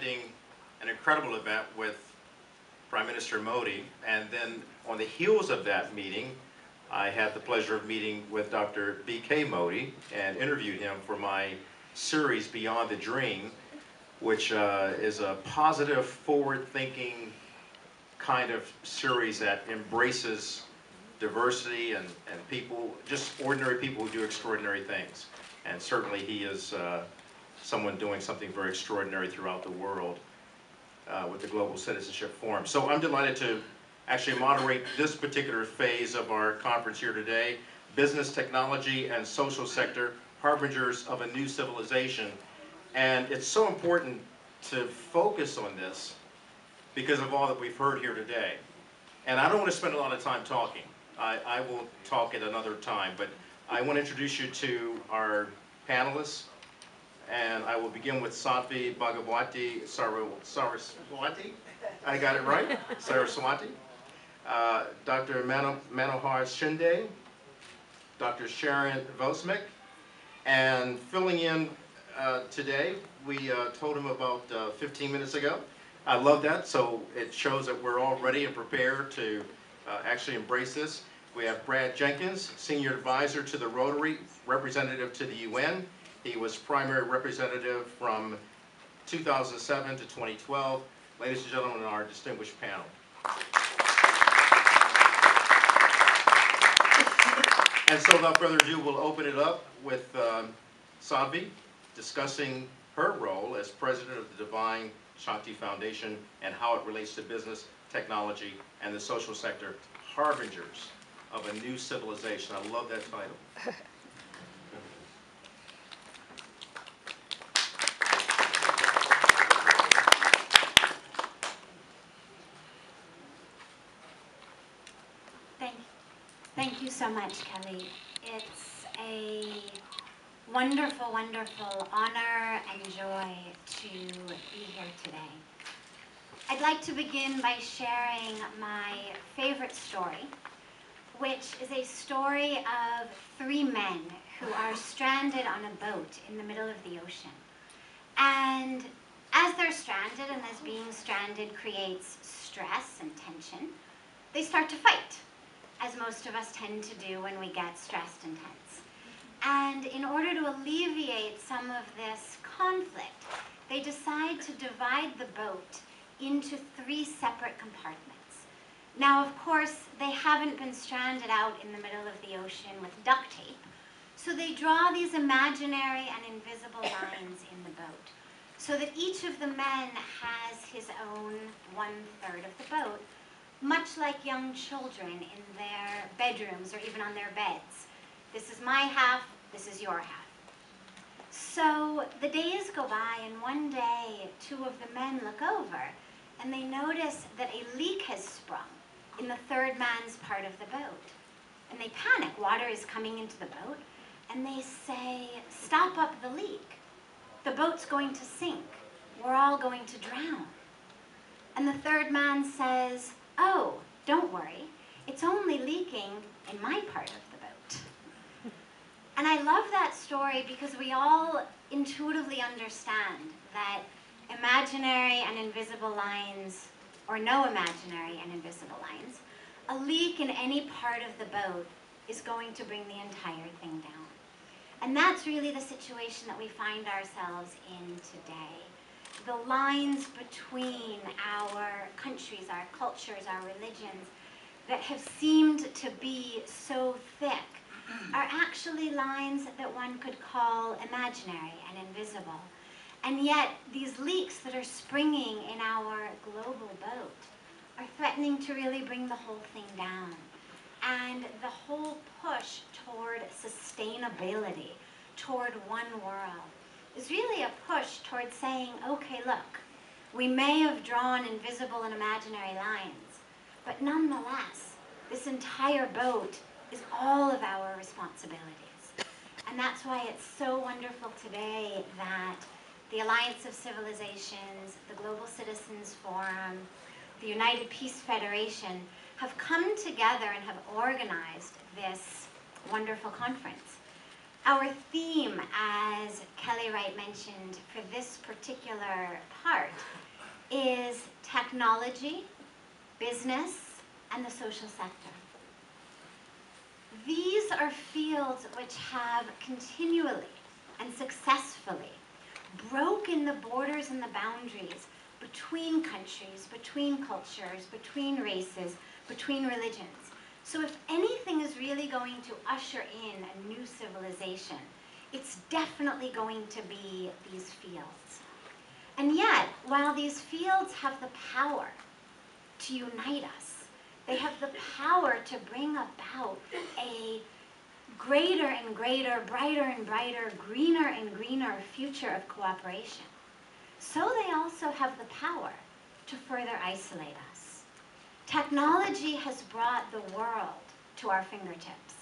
attending an incredible event with Prime Minister Modi, and then on the heels of that meeting, I had the pleasure of meeting with Dr. B.K. Modi and interviewed him for my series Beyond the Dream, which is a positive, forward-thinking kind of series that embraces diversity and people, just ordinary people who do extraordinary things. And certainly he is someone doing something very extraordinary throughout the world with the Global Citizenship Forum. So I'm delighted to actually moderate this particular phase of our conference here today, Business, Technology, and Social Sector, Harbingers of a New Civilization. And it's so important to focus on this because of all that we've heard here today. And I don't want to spend a lot of time talking. I will talk at another time, but I want to introduce you to our panelists. And I will begin with Sadhvi Bhagawatiji Saraswati. I got it right? Saraswati. Dr. Manohar Shinde, Dr. Sharon Vosmek, and filling in today, we told him about 15 minutes ago. I love that, so it shows that we're all ready and prepared to actually embrace this. We have Brad Jenkins, Senior Advisor to the Rotary, Representative to the UN. He was primary representative from 2007 to 2012. Ladies and gentlemen, our distinguished panel. And so without further ado, we'll open it up with Sadhvi discussing her role as president of the Divine Shanti Foundation and how it relates to business, technology, and the social sector, Harbingers of a New Civilization. I love that title. Thank you so much, Kelly. It's a wonderful, wonderful honor and joy to be here today. I'd like to begin by sharing my favorite story, which is a story of 3 men who are stranded on a boat in the middle of the ocean. And as they're stranded, and as being stranded creates stress and tension, they start to fight, as most of us tend to do when we get stressed and tense. And in order to alleviate some of this conflict, they decide to divide the boat into 3 separate compartments. Now, of course, they haven't been stranded out in the middle of the ocean with duct tape, so they draw these imaginary and invisible lines in the boat, so that each of the men has his own 1/3 of the boat, much like young children in their bedrooms or even on their beds. This is my half, this is your half. So the days go by, and one day 2 of the men look over and they notice that a leak has sprung in the 3rd man's part of the boat. And they panic, water is coming into the boat, and they say, "Stop up the leak. The boat's going to sink. We're all going to drown." And the 3rd man says, "Oh, don't worry. It's only leaking in my part of the boat." And I love that story because we all intuitively understand that imaginary and invisible lines, or no imaginary and invisible lines, a leak in any part of the boat is going to bring the entire thing down. And that's really the situation that we find ourselves in today. The lines between our countries, our cultures, our religions that have seemed to be so thick are actually lines that one could call imaginary and invisible. And yet these leaks that are springing in our global boat are threatening to really bring the whole thing down. And the whole push toward sustainability, toward one world, is really a push toward saying, okay, look, we may have drawn invisible and imaginary lines, but nonetheless, this entire boat is all of our responsibilities. And that's why it's so wonderful today that the Alliance of Civilizations, the Global Citizens Forum, the United Peace Federation have come together and have organized this wonderful conference. Our theme, as Kelly Wright mentioned, for this particular part is technology, business, and the social sector. These are fields which have continually and successfully broken the borders and the boundaries between countries, between cultures, between races, between religions. So if anything is really going to usher in a new civilization, it's definitely going to be these fields. And yet, while these fields have the power to unite us, they have the power to bring about a greater and greater, brighter and brighter, greener and greener future of cooperation. So they also have the power to further isolate us. Technology has brought the world to our fingertips,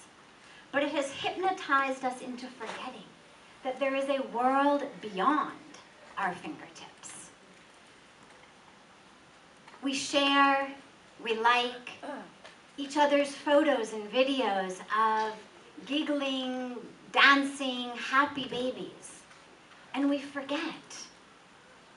but it has hypnotized us into forgetting that there is a world beyond our fingertips. We share, we like each other's photos and videos of giggling, dancing, happy babies. And we forget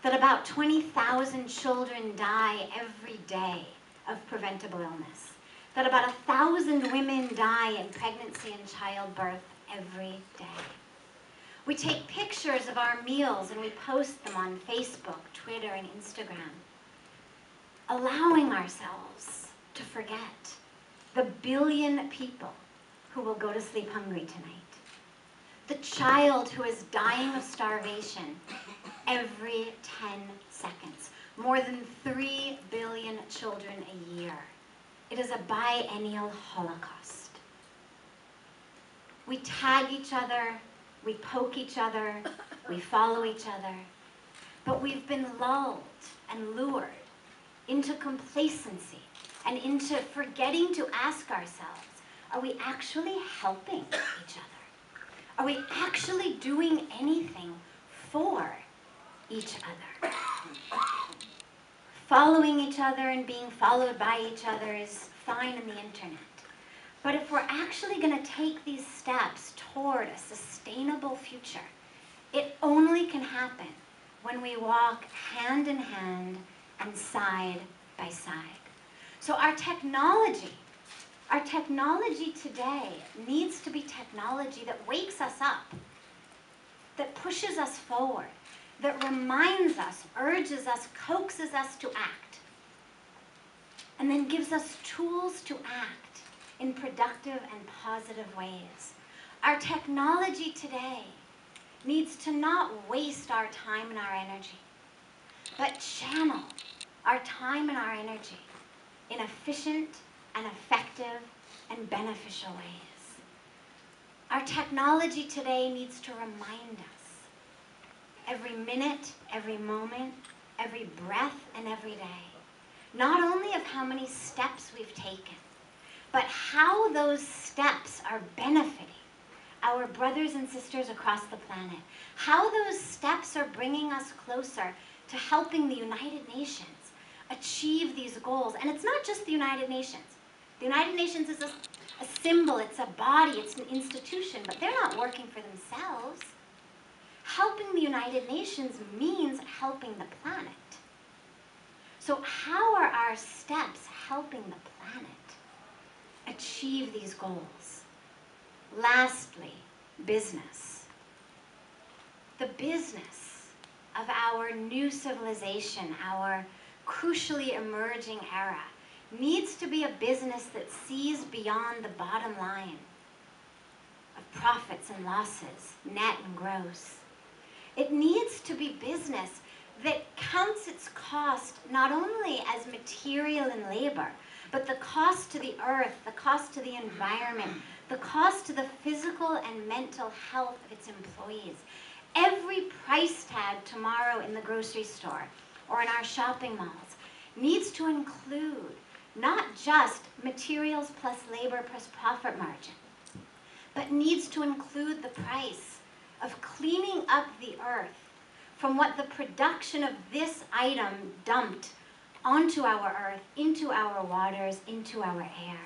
that about 20,000 children die every day of preventable illness, that about 1,000 women die in pregnancy and childbirth every day. We take pictures of our meals and we post them on Facebook, Twitter, and Instagram, allowing ourselves to forget the billion people who will go to sleep hungry tonight, the child who is dying of starvation every 10 seconds, more than 3 billion children a year. It is a biennial holocaust. We tag each other, we poke each other, we follow each other, but we've been lulled and lured into complacency and into forgetting to ask ourselves, are we actually helping each other? Are we actually doing anything for each other? Following each other and being followed by each other is fine in the internet. But if we're actually going to take these steps toward a sustainable future, it only can happen when we walk hand in hand and side by side. So our technology today needs to be technology that wakes us up, that pushes us forward, that reminds us, urges us, coaxes us to act, and then gives us tools to act in productive and positive ways. Our technology today needs to not waste our time and our energy, but channel our time and our energy in efficient and effective and beneficial ways. Our technology today needs to remind us every minute, every moment, every breath, and every day, not only of how many steps we've taken, but how those steps are benefiting our brothers and sisters across the planet, how those steps are bringing us closer to helping the United Nations achieve these goals. And it's not just the United Nations. The United Nations is a symbol, it's a body, it's an institution, but they're not working for themselves. Helping the United Nations means helping the planet. So how are our steps helping the planet achieve these goals? Lastly, business. The business of our new civilization, our crucially emerging era, needs to be a business that sees beyond the bottom line of profits and losses, net and gross. It needs to be business that counts its cost not only as material and labor, but the cost to the earth, the cost to the environment, the cost to the physical and mental health of its employees. Every price tag tomorrow in the grocery store or in our shopping malls needs to include not just materials plus labor plus profit margin, but needs to include the price of cleaning up the earth from what the production of this item dumped onto our earth, into our waters, into our air.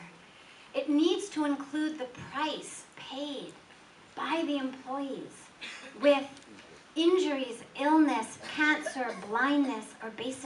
It needs to include the price paid by the employees with injuries, illness, cancer, blindness, or basic